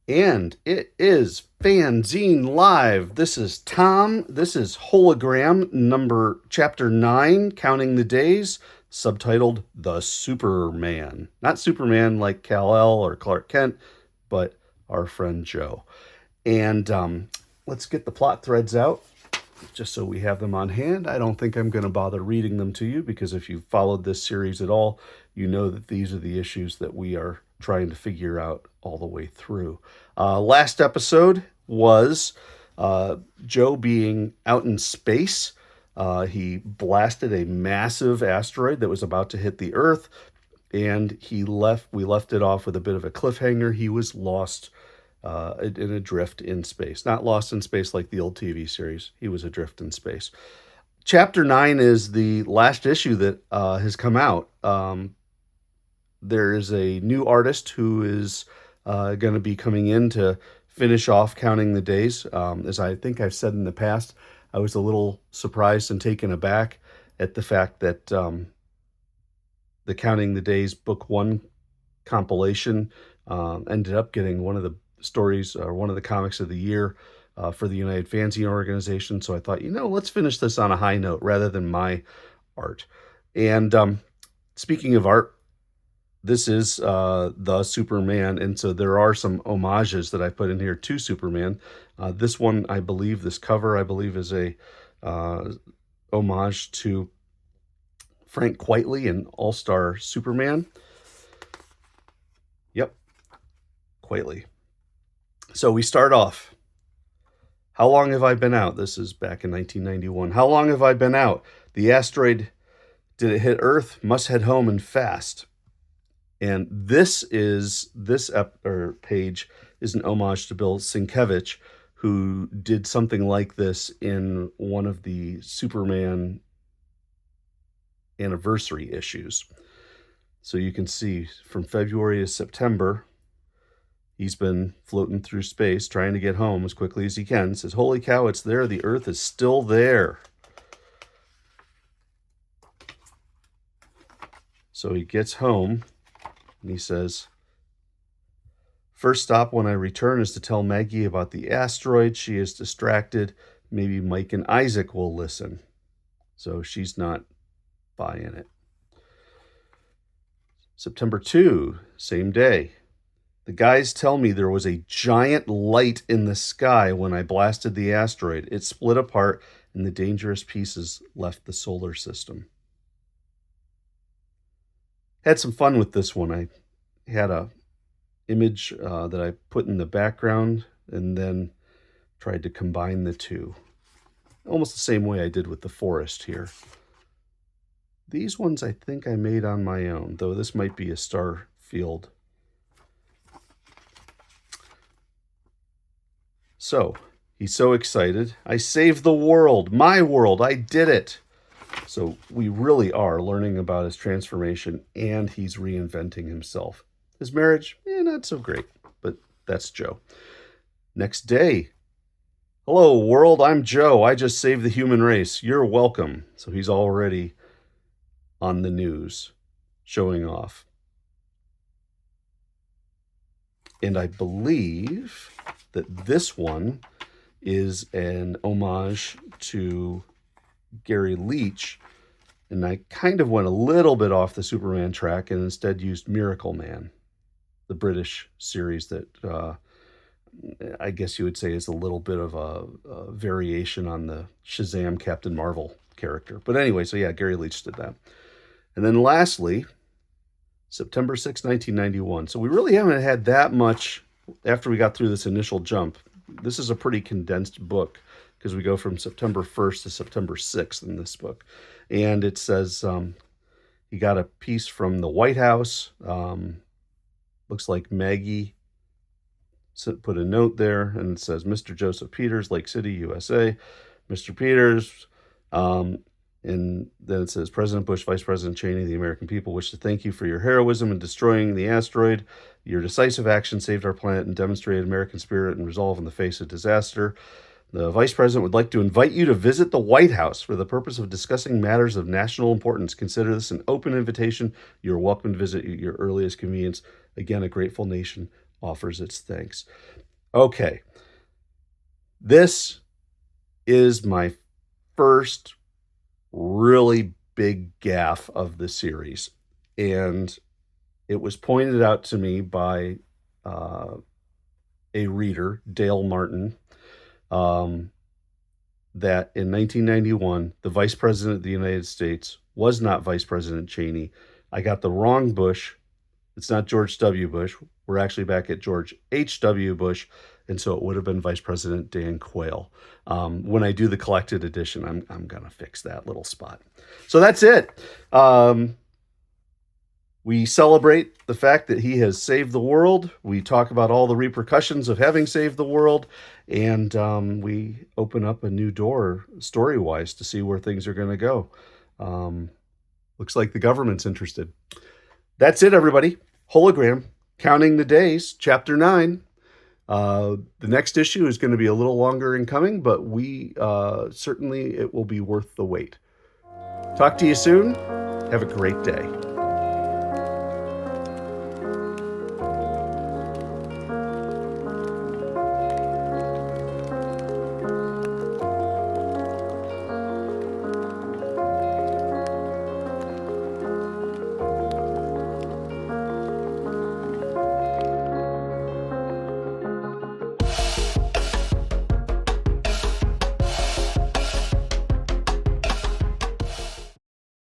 And it is FANzine Live. This is Tom. This is Hologram number chapter 9, Counting the Days, subtitled The Superman. Not Superman like Kal-El or Clark Kent, but our friend Joe. And let's get the plot threads out just so we have them on hand. I don't think I'm going to bother reading them to you because if you've followed this series at all, you know that these are the issues that we are trying to figure out all the way through. Last episode was Joe being out in space. He blasted a massive asteroid that was about to hit the Earth, and we left it off with a bit of a cliffhanger. He was lost in a drift in space. Not lost in space like the old TV series. He was adrift in space. Chapter 9 is the last issue that has come out. There is a new artist who is going to be coming in to finish off Counting the Days. As I think I've said in the past, I was a little surprised and taken aback at the fact that the Counting the Days Book 1 compilation ended up getting one of the stories or one of the comics of the year for the United FANzine organization. So I thought, let's finish this on a high note rather than my art. And speaking of art, this is the Superman, and so there are some homages that I put in here to Superman. This one, this cover, I believe, is a homage to Frank Quitely in All-Star Superman. Yep, Quitely. So we start off. How long have I been out? This is back in 1991. How long have I been out? The asteroid, did it hit Earth? Must head home and fast. And this page is an homage to Bill Sienkiewicz, who did something like this in one of the Superman anniversary issues. So you can see from February to September, he's been floating through space, trying to get home as quickly as he can. Says, holy cow, it's there. The Earth is still there. So he gets home, and he says, first stop when I return is to tell Maggie about the asteroid. She is distracted. Maybe Mike and Isaac will listen. So she's not buying it. September 2, same day. The guys tell me there was a giant light in the sky when I blasted the asteroid. It split apart and the dangerous pieces left the solar system. Had some fun with this one. I had a image that I put in the background and then tried to combine the two. Almost the same way I did with the forest here. These ones I think I made on my own, though this might be a star field. So, he's so excited. I saved the world, my world, I did it. So we really are learning about his transformation, and he's reinventing himself. His marriage, not so great, but that's Joe. Next day, hello world, I'm Joe. I just saved the human race. You're welcome. So he's already on the news, showing off. And I believe that this one is an homage to Gary Leach, and I kind of went a little bit off the Superman track and instead used Miracle Man, the British series that I guess you would say is a little bit of a variation on the Shazam Captain Marvel character. But anyway, so yeah, Gary Leach did that. And then lastly, September 6, 1991. So we really haven't had that much after we got through this initial jump. This is a pretty condensed book because we go from September 1st to September 6th in this book. And it says he got a piece from the White House. Looks like Maggie put a note there, and it says, Mr. Joseph Peters, Lake City, USA. Mr. Peters, and then it says, President Bush, Vice President Cheney, the American people wish to thank you for your heroism in destroying the asteroid. Your decisive action saved our planet and demonstrated American spirit and resolve in the face of disaster. The Vice President would like to invite you to visit the White House for the purpose of discussing matters of national importance. Consider this an open invitation. You're welcome to visit at your earliest convenience. Again, a grateful nation, offers its thanks. Okay. This is my first really big gaffe of the series. And it was pointed out to me by a reader, Dale Martin, that in 1991, the Vice President of the United States was not Vice President Cheney. I got the wrong Bush. It's not George W. Bush. We're actually back at George H.W. Bush, and so it would have been Vice President Dan Quayle. When I do the collected edition, I'm going to fix that little spot. So that's it. We celebrate the fact that he has saved the world. We talk about all the repercussions of having saved the world. And we open up a new door story-wise to see where things are going to go. Looks like the government's interested. That's it, everybody. Hologram, Counting the Days, Chapter 9. The next issue is going to be a little longer in coming, but certainly it will be worth the wait. Talk to you soon. Have a great day.